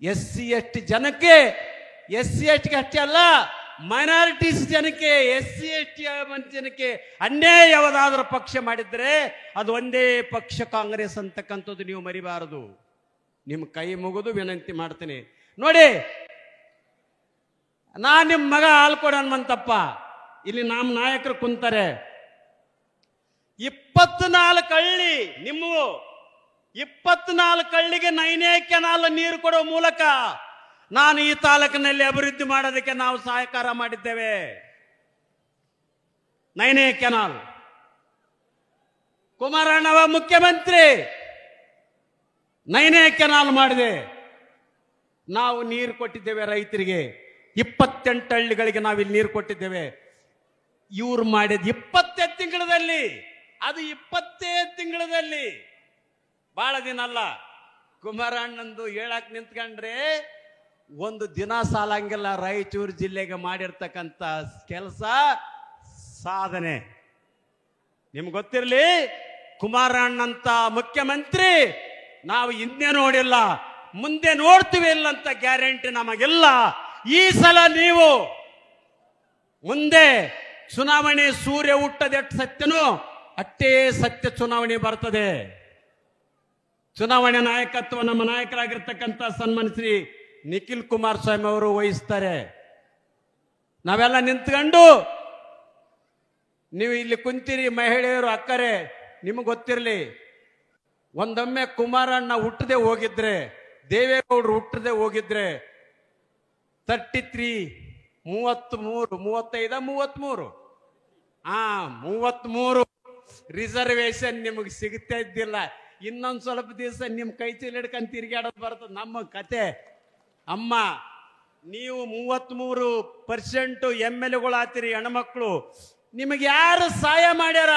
SC ST ಜನಕ್ಕೆ, SC ST ಅಷ್ಟೇ ಅಲ್ಲ, ಮೈನಾರಿಟೀಸ್ ಜನಕ್ಕೆ, SC ST ಜನಕ್ಕೆ ಅನ್ಯಾಯ ಯಾವುದಾದ್ರೂ ಪಕ್ಷ ಮಾಡಿದ್ರೆ ಅದು ಒಂದೇ ಪಕ್ಷ ಕಾಂಗ್ರೆಸ್ ಅಂತಕ್ಕಂಥದ್ದು ನೀವು ಮರಿಬಾರದು. ನಿಮ್ಮ ಕೈ ಮುಗಿದು ವಿನಂತಿ ಮಾಡ್ತೀನಿ. ನೋಡಿ, ನಿಮ್ಮ ಮಗ ಆಲ್ಕೋಡ್ ಹನುಮಂತಪ್ಪ ಇಲ್ಲಿ ನಮ್ಮ ನಾಯಕರು ಕುಂತಾರೆ. 24 ಹಳ್ಳಿ ನಿಮ್ಮವು, 24 ಹಳ್ಳಿಗೆ ನೈನೇ ಕೆನಾಲ್ ನೀರು ಕೊಡೋ ಮೂಲಕ ನಾನು ಈ ತಾಲೂಕಿನಲ್ಲಿ ಅಭಿವೃದ್ಧಿ ಮಾಡೋದಕ್ಕೆ ನಾವು ಸಹಕಾರ ಮಾಡಿದ್ದೇವೆ. ನೈನೇ ಕೆನಾಲ್ ಕುಮಾರಣ್ಣವ ಮುಖ್ಯಮಂತ್ರಿ ನೈನೇ ಕೆನಾಲ್ ಮಾಡಿದೆ. ನಾವು ನೀರು ಕೊಟ್ಟಿದ್ದೇವೆ ರೈತರಿಗೆ. 28 ಹಳ್ಳಿಗಳಿಗೆ ನಾವಿಲ್ಲಿ ನೀರು ಕೊಟ್ಟಿದ್ದೇವೆ. ಇವ್ರು ಮಾಡಿದ 20 ತಿಂಗಳಲ್ಲಿ, ಅದು 20 ತಿಂಗಳಲ್ಲಿ, ಬಹಳ ದಿನ ಅಲ್ಲ. ಕುಮಾರಣ್ಣಂದು ಹೇಳಕ್ ನಿಂತ್ಕೊಂಡ್ರೆ ಒಂದು ದಿನ ಸಾಲಂಗಿಲ್ಲ. ರಾಯಚೂರು ಜಿಲ್ಲೆಗೆ ಮಾಡಿರ್ತಕ್ಕಂಥ ಕೆಲಸ ಸಾಧನೆ ನಿಮ್ಗೆ ಗೊತ್ತಿರಲಿ. ಕುಮಾರಣ್ಣಂತ ಮುಖ್ಯಮಂತ್ರಿ ನಾವು ಹಿಂದೆ ನೋಡಿಲ್ಲ, ಮುಂದೆ ನೋಡ್ತೀವಿ ಇಲ್ಲ ಅಂತ ಗ್ಯಾರಂಟಿ ನಮಗಿಲ್ಲ. ಈ ಸಲ ನೀವು ಮುಂದೆ ಚುನಾವಣೆ ಸೂರ್ಯ ಹುಟ್ಟದೆಷ್ಟು ಸತ್ಯನೋ ಅಷ್ಟೇ ಸತ್ಯ ಚುನಾವಣೆ ಬರ್ತದೆ. ಚುನಾವಣೆ ನಾಯಕತ್ವ ನಮ್ಮ ನಾಯಕರಾಗಿರ್ತಕ್ಕಂಥ ಸನ್ಮಾನ್ಯ ಶ್ರೀ ನಿಖಿಲ್ ಕುಮಾರಸ್ವಾಮಿ ಅವರು ವಹಿಸ್ತಾರೆ. ನಾವೆಲ್ಲ ನಿಂತ್ಕೊಂಡು, ನೀವು ಇಲ್ಲಿ ಕುಂತೀರಿ ಮಹಿಳೆಯರು, ಅಕ್ಕರೆ, ನಿಮಗೆ ಗೊತ್ತಿರಲಿ, ಒಂದೊಮ್ಮೆ ಕುಮಾರಣ್ಣ ಹುಟ್ಟದೆ ಹೋಗಿದ್ರೆ, ದೇವೇಗೌಡರು ಹುಟ್ಟದೆ ಹೋಗಿದ್ರೆ 33, 33, 35, 33 ರಿಸರ್ವೇಶನ್ ನಿಮಗೆ ಸಿಗ್ತಾ ಇದ್ದಿಲ್ಲ. ಇನ್ನೊಂದು ಸ್ವಲ್ಪ ದಿವಸ ನಿಮ್ಮ ಕೈ ಚೀಲ ಹಿಡ್ಕೊಂಡು ತಿರುಗಾಡೋದು ಬರ್ತದೆ ನಮ್ಮ ಕತೆ. ಅಮ್ಮ, ನೀವು 33% MLA ಆತಿರಿ ಹೆಣ್ಮಕ್ಳು. ನಿಮಗೆ ಯಾರು ಸಹಾಯ ಮಾಡ್ಯಾರ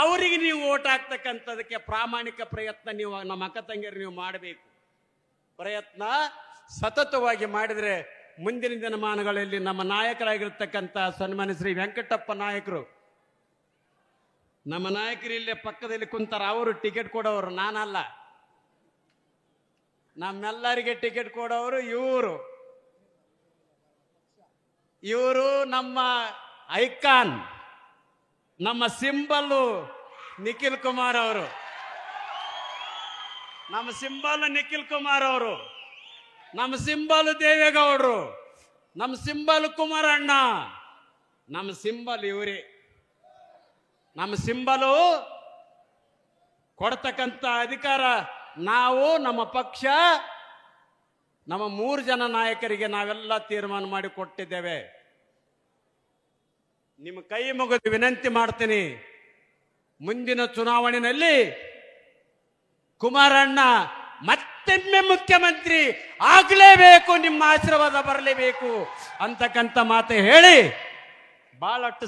ಅವರಿಗೆ ನೀವು ಓಟ್ ಹಾಕ್ತಕ್ಕಂಥದಕ್ಕೆ ಪ್ರಾಮಾಣಿಕ ಪ್ರಯತ್ನ ನೀವು ನಮ್ಮ ಅಕ್ಕ ತಂಗಿಯರು ನೀವು ಮಾಡಬೇಕು. ಪ್ರಯತ್ನ ಸತತವಾಗಿ ಮಾಡಿದ್ರೆ ಮುಂದಿನ ದಿನಮಾನಗಳಲ್ಲಿ ನಮ್ಮ ನಾಯಕರಾಗಿರ್ತಕ್ಕಂಥ ಸನ್ಮಾನ್ಯ ಶ್ರೀ ವೆಂಕಟಪ್ಪ ನಾಯಕರು, ನಮ್ಮ ನಾಯಕರು ಇಲ್ಲೇ ಪಕ್ಕದಲ್ಲಿ ಕುಂತಾರ, ಅವರು ಟಿಕೆಟ್ ಕೊಡೋರು, ನಾನಲ್ಲ. ನಮ್ಮೆಲ್ಲರಿಗೆ ಟಿಕೆಟ್ ಕೊಡೋರು ಇವರು ನಮ್ಮ ಐಕಾನ್, ನಮ್ಮ ಸಿಂಬಲ್ಲು ನಿಖಿಲ್ ಕುಮಾರ್ ಅವರು, ನಮ್ಮ ಸಿಂಬಲ್ ನಿಖಿಲ್ ಕುಮಾರ್ ಅವರು, ನಮ್ಮ ಸಿಂಬಲ್ ದೇವೇಗೌಡರು, ನಮ್ಮ ಸಿಂಬಲ್ ಕುಮಾರಣ್ಣ, ನಮ್ಮ ಸಿಂಬಲ್ ಇವರೇ. ನಮ್ಮ ಸಿಂಬಲು ಕೊಡ್ತಕ್ಕಂಥ ಅಧಿಕಾರ ನಾವು, ನಮ್ಮ ಪಕ್ಷ, ನಮ್ಮ 3 ಜನ ನಾಯಕರಿಗೆ ನಾವೆಲ್ಲ ತೀರ್ಮಾನ ಮಾಡಿ ಕೊಟ್ಟಿದ್ದೇವೆ. ನಿಮ್ಮ ಕೈ ಮುಗಿದು ವಿನಂತಿ ಮಾಡ್ತೀನಿ, ಮುಂದಿನ ಚುನಾವಣೆಯಲ್ಲಿ ಕುಮಾರಣ್ಣ ಮತ್ತೊಮ್ಮೆ ಮುಖ್ಯಮಂತ್ರಿ ಆಗಲೇಬೇಕು, ನಿಮ್ಮ ಆಶೀರ್ವಾದ ಬರಲೇಬೇಕು ಅಂತಕ್ಕಂಥ ಮಾತು ಹೇಳಿ, ಬಹಳಷ್ಟು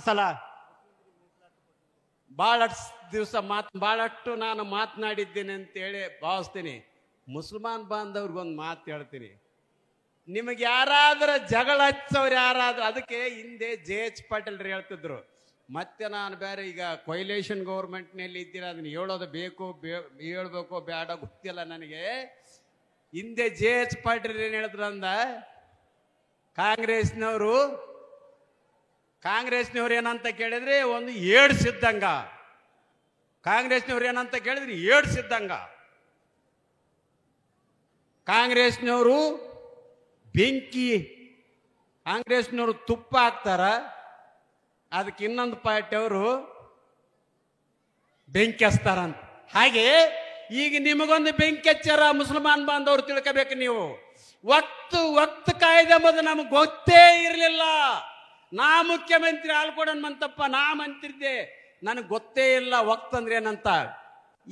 ದಿವಸ ಬಹಳಷ್ಟು ನಾನು ಮಾತನಾಡಿದ್ದೇನೆ ಅಂತ ಹೇಳಿ ಭಾವಿಸ್ತೀನಿ. ಮುಸಲ್ಮಾನ್ ಬಾಂಧವ್ರಿಗೊಂದು ಮಾತು ಹೇಳ್ತೀನಿ, ನಿಮಗೆ ಯಾರಾದ್ರೂ ಜಗಳ ಹಚ್ಚವ್ರು ಯಾರಾದ್ರೂ, ಅದಕ್ಕೆ ಹಿಂದೆ JH ಪಾಟೀಲ್ ಹೇಳ್ತಿದ್ರು, ಮತ್ತೆ ನಾನು ಬೇರೆ ಈಗ ಕೊಯ್ಲೇಷನ್ ಗೌರ್ಮೆಂಟ್ನಲ್ಲಿ ಇದ್ದೀರ, ಅದನ್ನ ಹೇಳ್ಬೇಕೋ ಬೇಡ ಗೊತ್ತಿಲ್ಲ ನನಗೆ. ಹಿಂದೆ JH ಪಾಟೀಲ್ ಏನ್ ಹೇಳಿದ್ರು ಅಂದ, ಕಾಂಗ್ರೆಸ್ನವ್ರು ಏನಂತ ಕೇಳಿದ್ರೆ ಒಂದು ಏಡ್ಸಿದ್ದಂಗ, ಕಾಂಗ್ರೆಸ್ನವ್ರು ಏನಂತ ಕೇಳಿದ್ರೆ ಏಡ್ಸಿದ್ದಂಗ. ಕಾಂಗ್ರೆಸ್ನವರು ಬೆಂಕಿ, ಕಾಂಗ್ರೆಸ್ನವರು ತುಪ್ಪ ಹಾಕ್ತಾರ, ಅದಕ್ಕೆ ಇನ್ನೊಂದು ಪಾರ್ಟಿ ಅವರು ಬೆಂಕಿ ಹಚ್ತಾರಂತ. ಹಾಗೆ ಈಗ ನಿಮಗೊಂದು ಬೆಂಕಿ ಹಚ್ಚಾರ ಮುಸಲ್ಮಾನ್ ಬಾಂಧವರು ತಿಳ್ಕೋಬೇಕು ನೀವು. ವಕ್ತ್ ಕಾಯ್ದೆ ಎಂಬುದು ನಮಗೆ ಗೊತ್ತೇ ಇರಲಿಲ್ಲ. ನಾ ಮುಖ್ಯಮಂತ್ರಿ ಆಲ್ಕೋಡ್ ಹನುಮಂತಪ್ಪ, ನಾ ಮಂತ್ರಿದ್ದೆ, ನನಗೆ ಗೊತ್ತೇ ಇಲ್ಲ ವಕ್ತ್ ಅಂದ್ರೆ ಏನಂತ.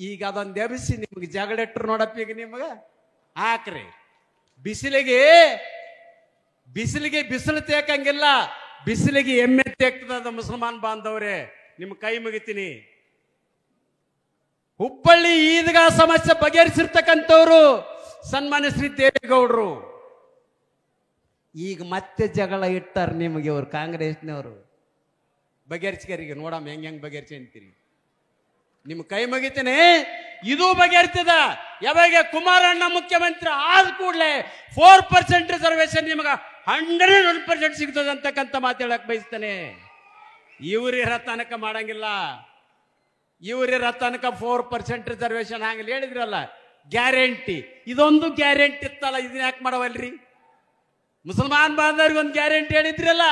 ಈಗ ಅದೊಂದು ಎಬ್ಬಿಸಿ ನಿಮ್ಗೆ ಜಗಡೆಟ್ರು ನೋಡಪ್ಪ, ಈಗ ನಿಮ್ಗೆ ಹಾಕ್ರಿ. ಬಿಸಿಲಿಗೆ ಬಿಸಿಲು ತೇಕಂಗಿಲ್ಲ, ಬಿಸಿಲಿಗೆ ಎಮ್ಮೆ ತೇಗ್ತದ ಮುಸಲ್ಮಾನ್ ಬಾಂಧವ್ರೆ, ನಿಮ್ ಕೈ ಮುಗಿತೀನಿ. ಹುಬ್ಬಳ್ಳಿ ಈದ್ಗಾ ಸಮಸ್ಯೆ ಬಗೆಹರಿಸಿರ್ತಕ್ಕಂಥವ್ರು ಸನ್ಮಾನ್ಯ ಶ್ರೀ ದೇವೇಗೌಡರು. ಈಗ ಮತ್ತೆ ಜಗಳ ಇಟ್ಟಾರ ನಿಮಗೆ ಅವ್ರು ಕಾಂಗ್ರೆಸ್ನವರು. ಬಗೆಹರಿಸ್ಕರಿಗೆ ನೋಡಮ್ಮ ಹೆಂಗ್ ಬಗೆಹರಿಸಿ ಅಂತೀರಿ. ನಿಮ್ ಕೈ ಮುಗಿತೀನಿ, ಇದು ಬಗೆಹರಿತದ. ಯಾವಾಗ ಕುಮಾರಣ್ಣ ಮುಖ್ಯಮಂತ್ರಿ ಆದ ಕೂಡಲೇ 4% ರಿಸರ್ವೇಶನ್ ನಿಮಗ 101% ಸಿಗ್ತದೆ ಅಂತಕ್ಕಂಥ ಮಾತಾಡಕ್ ಬಯಸ್ತೇನೆ. ಇವ್ರಿರ ತನಕ ಮಾಡಂಗಿಲ್ಲ, ಇವ್ರಿರ ತನಕ 4% ರಿಸರ್ವೇಶನ್ ಹಂಗಿಲ್ಲ ಹೇಳಿದ್ರಲ್ಲ. ಗ್ಯಾರಂಟಿ, ಇದೊಂದು ಗ್ಯಾರಂಟಿ ಇತ್ತಲ್ಲ, ಇದನ್ನ ಯಾಕೆ ಮಾಡವಲ್ರಿ? ಮುಸಲ್ಮಾನ್ ಬಾಂಧವ್ರಿಗೆ ಒಂದು ಗ್ಯಾರಂಟಿ ಹೇಳಿದ್ರಲ್ಲ.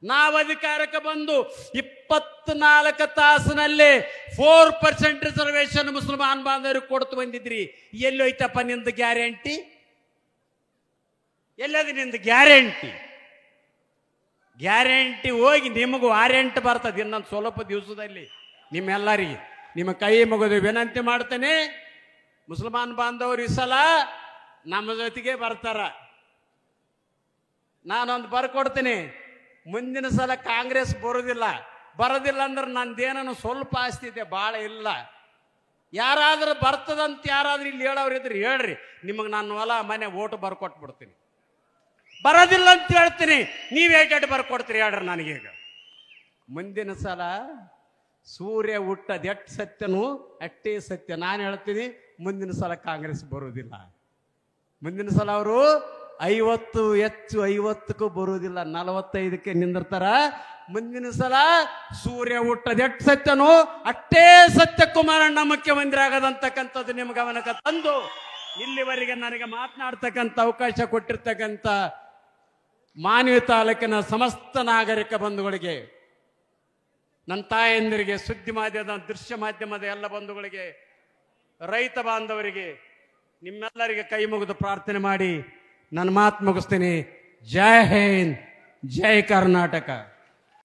ನಾವು ಅಧಿಕಾರಕ್ಕೆ ಬಂದು 24 ತಾಸಿನಲ್ಲಿ 4% ರಿಸರ್ವೇಶನ್ ಮುಸಲ್ಮಾನ್ ಬಾಂಧವರಿಗೆ ಕೊಡ್ತು ಬಂದಿದ್ರಿ. ಎಲ್ಲಿ ಹೋಯ್ತಪ್ಪ ನಿಂದು ಗ್ಯಾರಂಟಿ? ಎಲ್ಲದು ನಿಂದು ಗ್ಯಾರಂಟಿ? ಗ್ಯಾರಂಟಿ ಹೋಗಿ ನಿಮಗೂ ವಾರೆಂಟ್ ಬರ್ತದೆ ಇನ್ನೊಂದು ಸ್ವಲ್ಪ ದಿವಸದಲ್ಲಿ. ನಿಮ್ಮೆಲ್ಲರಿಗೆ ನಿಮ್ಮ ಕೈ ಮುಗಿದು ವಿನಂತಿ ಮಾಡ್ತೇನೆ, ಮುಸಲ್ಮಾನ್ ಬಾಂಧವರು ಈ ಸಲ ನಮ್ಮ ಜೊತೆಗೆ ಬರ್ತಾರ. ನಾನೊಂದು ಬರ್ಕೊಡ್ತೀನಿ, ಮುಂದಿನ ಸಲ ಕಾಂಗ್ರೆಸ್ ಬರೋದಿಲ್ಲ ಅಂದ್ರೆ ನಂದೇನೋ ಸ್ವಲ್ಪ ಆಸ್ತಿ ಇದೆ, ಭಾಳ ಇಲ್ಲ. ಯಾರಾದ್ರೂ ಬರ್ತದಂತ ಯಾರಾದ್ರೂ ಇಲ್ಲಿ ಹೇಳೋರಿದ್ರೆ ಹೇಳ್ರಿ, ನಿಮಗೆ ನಾನು ಹೊಲ ಮನೆ ಓಟು ಬರ್ಕೊಟ್ಬಿಡ್ತೀನಿ. ಬರೋದಿಲ್ಲ ಅಂತ ಹೇಳ್ತೀನಿ, ನೀವು ಏಟು ಬರ್ಕೊಡ್ತೀರಿ ಹೇಳ್ರಿ ನನಗೀಗ. ಮುಂದಿನ ಸಲ ಸೂರ್ಯ ಹುಟ್ಟದ ಎಷ್ಟು ಸತ್ಯನೂ ಅಷ್ಟೇ ಸತ್ಯ. ನಾನು ಹೇಳ್ತೀನಿ, ಮುಂದಿನ ಸಲ ಕಾಂಗ್ರೆಸ್ ಬರುವುದಿಲ್ಲ. ಮುಂದಿನ ಸಲ ಅವರು 50 ಹೆಚ್ಚು 50ಕ್ಕೂ ಬರುವುದಿಲ್ಲ, 45ಕ್ಕೆ ನಿಂದಿರ್ತಾರ. ಮುಂದಿನ ಸಲ ಸೂರ್ಯ ಹುಟ್ಟದ ಎಷ್ಟು ಸತ್ಯನೋ ಅಷ್ಟೇ ಸತ್ಯ ಕುಮಾರಣ್ಣ ಮುಖ್ಯಮಂತ್ರಿ ಆಗದಂತಕ್ಕಂಥದ್ದು ನಿಮ್ಮ ಗಮನಕ್ಕೆ ತಂದು, ಇಲ್ಲಿವರೆಗೆ ನನಗೆ ಮಾತನಾಡ್ತಕ್ಕಂಥ ಅವಕಾಶ ಕೊಟ್ಟಿರ್ತಕ್ಕಂಥ ಮಾನವಿ ತಾಲೂಕಿನ ಸಮಸ್ತ ನಾಗರಿಕ ಬಂಧುಗಳಿಗೆ, ನನ್ನ ತಾಯಂದಿರಿಗೆ, ಸುದ್ದಿ ಮಾಧ್ಯಮದ ದೃಶ್ಯ ಮಾಧ್ಯಮದ ಎಲ್ಲ ಬಂಧುಗಳಿಗೆ, ರೈತ ಬಾಂಧವರಿಗೆ, ನಿಮ್ಮೆಲ್ಲರಿಗೆ ಕೈ ಮುಗಿದು ಪ್ರಾರ್ಥನೆ ಮಾಡಿ ನನ್ನ ಮಾತು ಮುಗಿಸ್ತೀನಿ. ಜೈ ಹಿಂದ್, ಜೈ ಕರ್ನಾಟಕ.